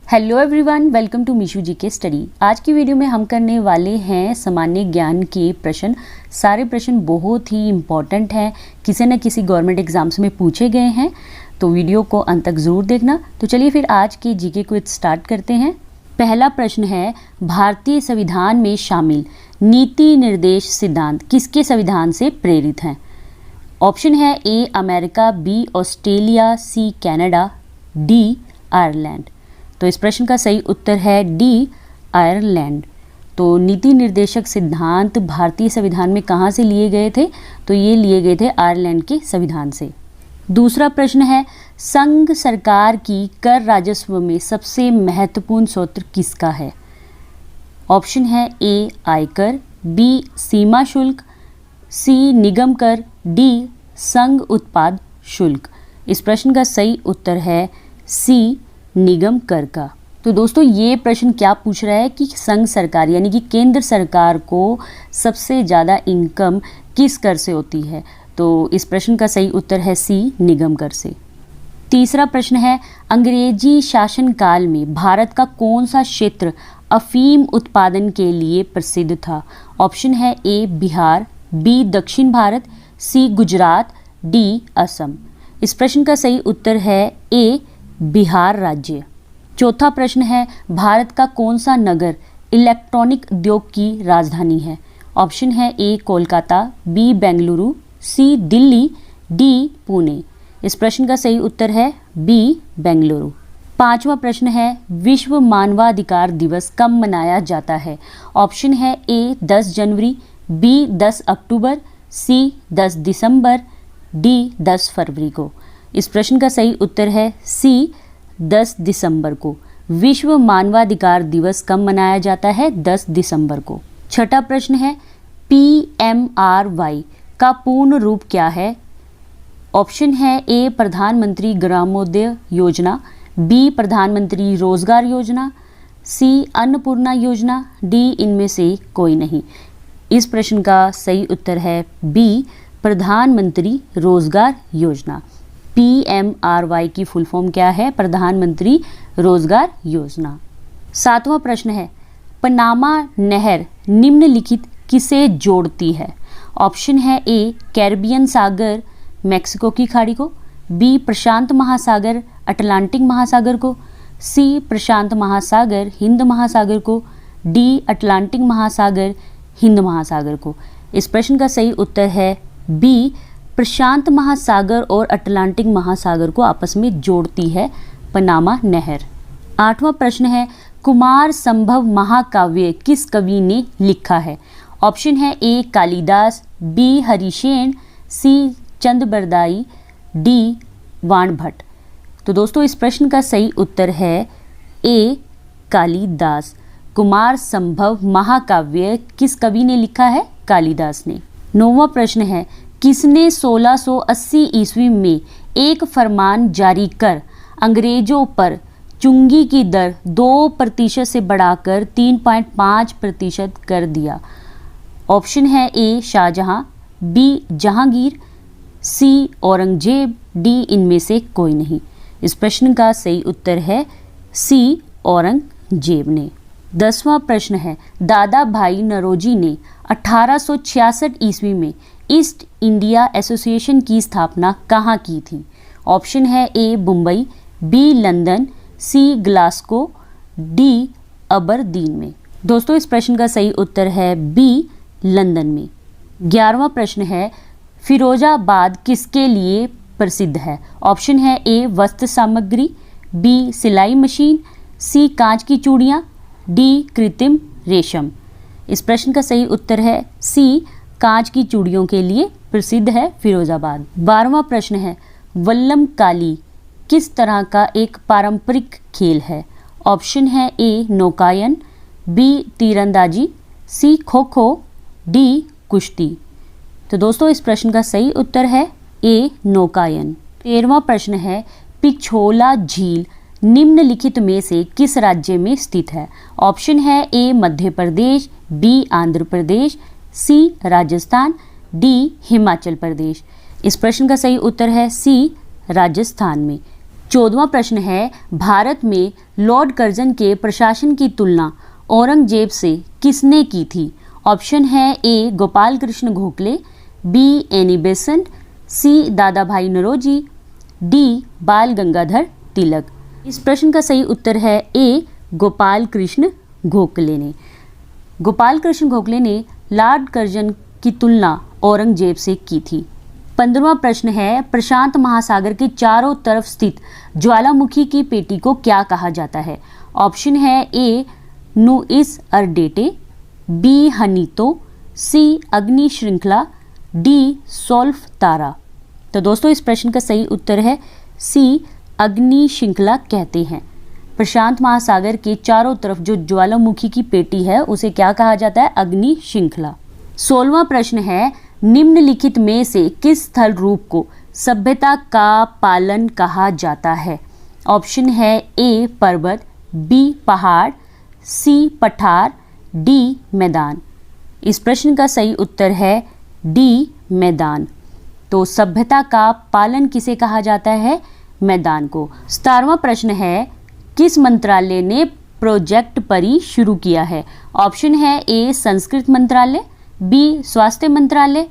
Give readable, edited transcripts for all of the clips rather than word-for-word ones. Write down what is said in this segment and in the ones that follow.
Hello everyone, welcome to मीशू जी के study. आज की वीडियो में हम करने वाले हैं सामान्य ज्ञान के प्रश्न। सारे प्रश्न बहुत ही इम्पॉर्टेंट हैं, किसी न किसी गवर्नमेंट एग्जाम्स में पूछे गए हैं, तो वीडियो को अंत तक ज़रूर देखना। तो चलिए फिर आज के जीके क्विज स्टार्ट करते हैं। पहला प्रश्न है, भारतीय संविधान में शामिल नीति निर्देश सिद्धांत किसके संविधान से प्रेरित हैं? ऑप्शन है A America, B Australia, C Canada, D Ireland. तो इस प्रश्न का सही उत्तर है डी आयरलैंड। तो नीति निर्देशक सिद्धांत भारतीय संविधान में कहाँ से लिए गए थे? तो ये लिए गए थे आयरलैंड के संविधान से। दूसरा प्रश्न है, संघ सरकार की कर राजस्व में सबसे महत्वपूर्ण स्रोत किसका है? ऑप्शन है ए आयकर, बी सीमा शुल्क, सी निगम कर, डी संघ उत्पाद शुल्क। इस प्रश्न का सही उत्तर है सी निगम कर का। तो दोस्तों ये प्रश्न क्या पूछ रहा है कि संघ सरकार यानी कि केंद्र सरकार को सबसे ज़्यादा इनकम किस कर से होती है? तो इस प्रश्न का सही उत्तर है सी निगम कर से। तीसरा प्रश्न है, अंग्रेजी शासनकाल में भारत का कौन सा क्षेत्र अफीम उत्पादन के लिए प्रसिद्ध था? ऑप्शन है ए बिहार, बी दक्षिण भारत, सी गुजरात, डी असम। इस प्रश्न का सही उत्तर है ए बिहार राज्य। चौथा प्रश्न है, भारत का कौन सा नगर इलेक्ट्रॉनिक उद्योग की राजधानी है? ऑप्शन है ए कोलकाता, बी बेंगलुरु, सी दिल्ली, डी पुणे। इस प्रश्न का सही उत्तर है बी बेंगलुरु। पांचवा प्रश्न है, विश्व मानवाधिकार दिवस कब मनाया जाता है? ऑप्शन है ए 10 जनवरी, बी 10 अक्टूबर, सी 10 दिसंबर, डी 10 फरवरी को। इस प्रश्न का सही उत्तर है सी 10 दिसंबर को। विश्व मानवाधिकार दिवस कब मनाया जाता है? 10 दिसंबर को। छठा प्रश्न है, PMRY का पूर्ण रूप क्या है? ऑप्शन है ए प्रधानमंत्री ग्रामोदय योजना, बी प्रधानमंत्री रोजगार योजना, सी अन्नपूर्णा योजना, डी इनमें से कोई नहीं। इस प्रश्न का सही उत्तर है बी प्रधानमंत्री रोजगार योजना। PMRY की फुल फॉर्म क्या है? प्रधानमंत्री रोजगार योजना। सातवां प्रश्न है, पनामा नहर निम्नलिखित किसे जोड़ती है? ऑप्शन है ए कैरिबियन सागर मैक्सिको की खाड़ी को, बी प्रशांत महासागर अटलांटिक महासागर को, सी प्रशांत महासागर हिंद महासागर को, डी अटलांटिक महासागर हिंद महासागर को। इस प्रश्न का सही उत्तर है बी प्रशांत महासागर और अटलांटिक महासागर को आपस में जोड़ती है पनामा नहर। आठवां प्रश्न है, कुमार संभव महाकाव्य किस कवि ने लिखा है? ऑप्शन है ए कालिदास, बी हरिशेन, सी चंद्रबरदाई, डी वाणभट्ट। तो दोस्तों इस प्रश्न का सही उत्तर है ए कालिदास। कुमार संभव महाकाव्य किस कवि ने लिखा है? कालिदास ने। नौवां प्रश्न है, किसने 1680 ईस्वी में एक फरमान जारी कर अंग्रेजों पर चुंगी की दर 2% से बढ़ाकर 3.5% कर दिया? ऑप्शन है ए शाहजहां, बी जहांगीर, सी औरंगजेब, डी इनमें से कोई नहीं। इस प्रश्न का सही उत्तर है सी औरंगजेब ने। 10वां प्रश्न है, दादा भाई नौरोजी ने 1866 ईस्वी में ईस्ट इंडिया एसोसिएशन की स्थापना कहाँ की थी? ऑप्शन है ए मुंबई, बी लंदन, सी ग्लासगो, डी अबरदीन में। दोस्तों इस प्रश्न का सही उत्तर है बी लंदन में। 11वां प्रश्न है, फिरोजाबाद किसके लिए प्रसिद्ध है? ऑप्शन है ए वस्त्र सामग्री, बी सिलाई मशीन, सी कांच की चूड़ियाँ, डी कृत्रिम रेशम। इस प्रश्न का सही उत्तर है सी कांच की चूड़ियों के लिए प्रसिद्ध है फिरोजाबाद। 12वां प्रश्न है, वल्लम काली किस तरह का एक पारंपरिक खेल है? ऑप्शन है ए नौकायन, बी तीरंदाजी, सी खो खो, डी कुश्ती। तो दोस्तों इस प्रश्न का सही उत्तर है ए नौकायन। 13वां प्रश्न है, पिछोला झील निम्नलिखित में से किस राज्य में स्थित है? ऑप्शन है ए मध्य प्रदेश, बी आंध्र प्रदेश, सी राजस्थान, डी हिमाचल प्रदेश। इस प्रश्न का सही उत्तर है सी राजस्थान में। 14वां प्रश्न है, भारत में लॉर्ड कर्जन के प्रशासन की तुलना औरंगजेब से किसने की थी? ऑप्शन है A Gopal Krishna Gokhale, B Annie Besant, C Dadabhai Naoroji, D बाल गंगाधर तिलक। इस प्रश्न का सही उत्तर है ए गोपाल कृष्ण गोखले ने। गोपाल कृष्ण गोखले ने लॉर्ड कर्जन की तुलना औरंगजेब से की थी। 15वां प्रश्न है, प्रशांत महासागर के चारों तरफ स्थित ज्वालामुखी की पेटी को क्या कहा जाता है? ऑप्शन है ए नुइस अर्डेटे, बी हनीतो, सी अग्नि श्रृंखला, डी सोल्फ तारा। तो दोस्तों इस प्रश्न का सही उत्तर है सी अग्नि श्रृंखला कहते हैं। प्रशांत महासागर के चारों तरफ जो ज्वालामुखी की पेटी है उसे क्या कहा जाता है? अग्नि श्रृंखला। 16वां प्रश्न है, निम्नलिखित में से किस स्थल रूप को सभ्यता का पालन कहा जाता है? ऑप्शन है ए पर्वत, बी पहाड़, सी पठार, डी मैदान। इस प्रश्न का सही उत्तर है डी मैदान। तो सभ्यता का पालन किसे कहा जाता है? मैदान को। 17वां प्रश्न है, किस मंत्रालय ने प्रोजेक्ट परी शुरू किया है? ऑप्शन है ए संस्कृत मंत्रालय, बी स्वास्थ्य मंत्रालय,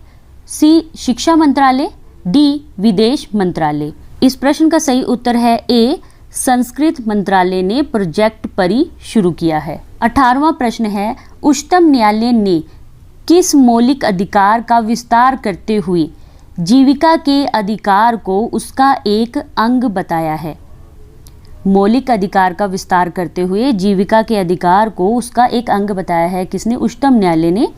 सी शिक्षा मंत्रालय, डी विदेश मंत्रालय। इस प्रश्न का सही उत्तर है ए संस्कृत मंत्रालय ने प्रोजेक्ट परी शुरू किया है। 18वां प्रश्न है, उच्चतम न्यायालय ने किस मौलिक अधिकार का विस्तार करते हुए जीविका के अधिकार को उसका एक अंग बताया है? मौलिक अधिकार का विस्तार करते हुए जीविका के अधिकार को उसका एक अंग बताया है किसने? उच्चतम न्यायालय ने।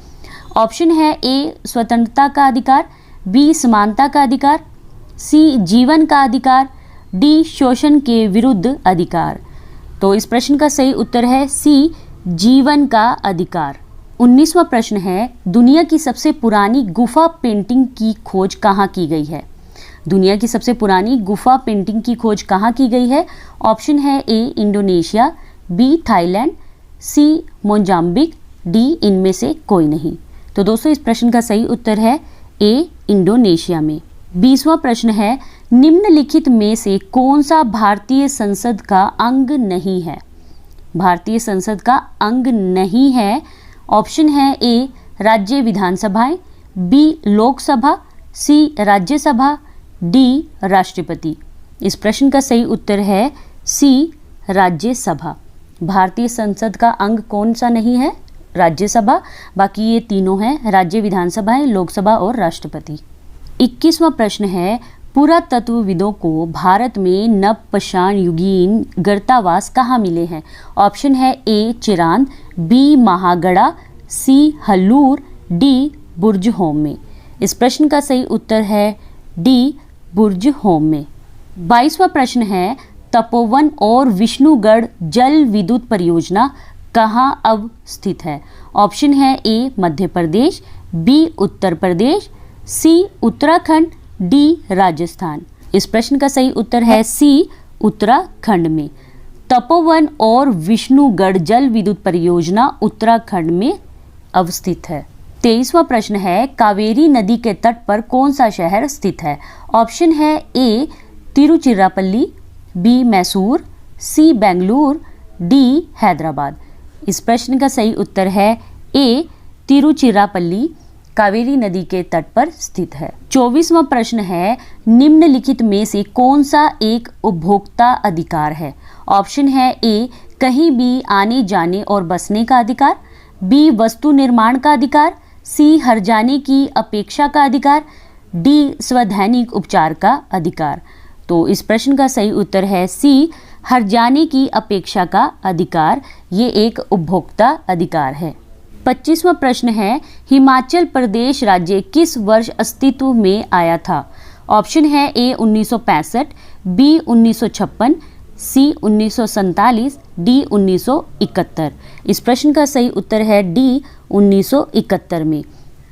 ऑप्शन है ए स्वतंत्रता का अधिकार, बी समानता का अधिकार, सी जीवन का अधिकार, डी शोषण के विरुद्ध अधिकार। तो इस प्रश्न का सही उत्तर है सी जीवन का अधिकार। 19वां प्रश्न है, दुनिया की सबसे पुरानी गुफा पेंटिंग की खोज कहाँ की गई है? दुनिया की सबसे पुरानी गुफा पेंटिंग की खोज कहाँ की गई है? ऑप्शन है ए इंडोनेशिया, बी थाईलैंड, सी मोजाम्बिक, डी इनमें से कोई नहीं। तो दोस्तों इस प्रश्न का सही उत्तर है ए इंडोनेशिया में। 20वां प्रश्न है, निम्नलिखित में से कौन सा भारतीय संसद का अंग नहीं है? भारतीय संसद का अंग नहीं है। ऑप्शन है ए राज्य विधानसभाएं, बी लोकसभा, सी राज्यसभा, डी राष्ट्रपति। इस प्रश्न का सही उत्तर है सी राज्यसभा। भारतीय संसद का अंग कौन सा नहीं है? राज्यसभा। बाकी ये तीनों हैं, राज्य विधानसभाएं, लोकसभा और राष्ट्रपति। 21वां प्रश्न है, पुरातत्वविदों को भारत में नवपाषाण युगीन गर्तावास कहाँ मिले हैं? ऑप्शन है ए चिरांद, बी महागढ़ा, सी हल्लूर, डी बुर्ज होम में। इस प्रश्न का सही उत्तर है डी बुर्ज होम में। 22वां प्रश्न है, तपोवन और विष्णुगढ़ जल विद्युत परियोजना कहाँ अवस्थित है? ऑप्शन है ए मध्य प्रदेश, बी उत्तर प्रदेश, सी उत्तराखंड, डी राजस्थान। इस प्रश्न का सही उत्तर है सी उत्तराखंड में। तपोवन और विष्णुगढ़ जल विद्युत परियोजना उत्तराखंड में अवस्थित है। 23वां प्रश्न है, कावेरी नदी के तट पर कौन सा शहर स्थित है? ऑप्शन है ए तिरुचिरापल्ली, बी मैसूर, सी बेंगलुरु, डी हैदराबाद। इस प्रश्न का सही उत्तर है ए तिरुचिरापल्ली कावेरी नदी के तट पर स्थित है। 24वां प्रश्न है, निम्नलिखित में से कौन सा एक उपभोक्ता अधिकार है? ऑप्शन है ए कहीं भी आने जाने और बसने का अधिकार, बी वस्तु निर्माण का अधिकार, सी हर जाने की अपेक्षा का अधिकार, डी स्वदैनिक उपचार का अधिकार। तो इस प्रश्न का सही उत्तर है सी हर जाने की अपेक्षा का अधिकार। ये एक उपभोक्ता अधिकार है। 25वां प्रश्न है, हिमाचल प्रदेश राज्य किस वर्ष अस्तित्व में आया था? ऑप्शन है ए 1965, बी 1956, सी 1947, डी 1971। इस प्रश्न का सही उत्तर है डी 1971 में।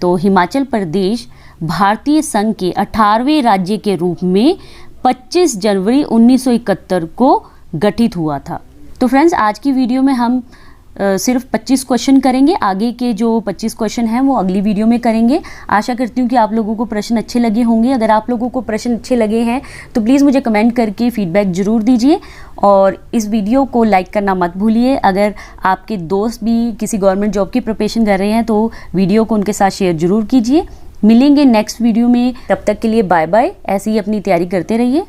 तो हिमाचल प्रदेश भारतीय संघ के 18वें राज्य के रूप में 25 जनवरी 1971 को गठित हुआ था। तो फ्रेंड्स, आज की वीडियो में हम सिर्फ 25 क्वेश्चन करेंगे। आगे के जो 25 क्वेश्चन हैं वो अगली वीडियो में करेंगे। आशा करती हूँ कि आप लोगों को प्रश्न अच्छे लगे होंगे। अगर आप लोगों को प्रश्न अच्छे लगे हैं तो प्लीज़ मुझे कमेंट करके फीडबैक ज़रूर दीजिए और इस वीडियो को लाइक करना मत भूलिए। अगर आपके दोस्त भी किसी गवर्नमेंट जॉब की प्रिपरेशन कर रहे हैं तो वीडियो को उनके साथ शेयर ज़रूर कीजिए। मिलेंगे नेक्स्ट वीडियो में, तब तक के लिए बाय बाय। ऐसे ही अपनी तैयारी करते रहिए।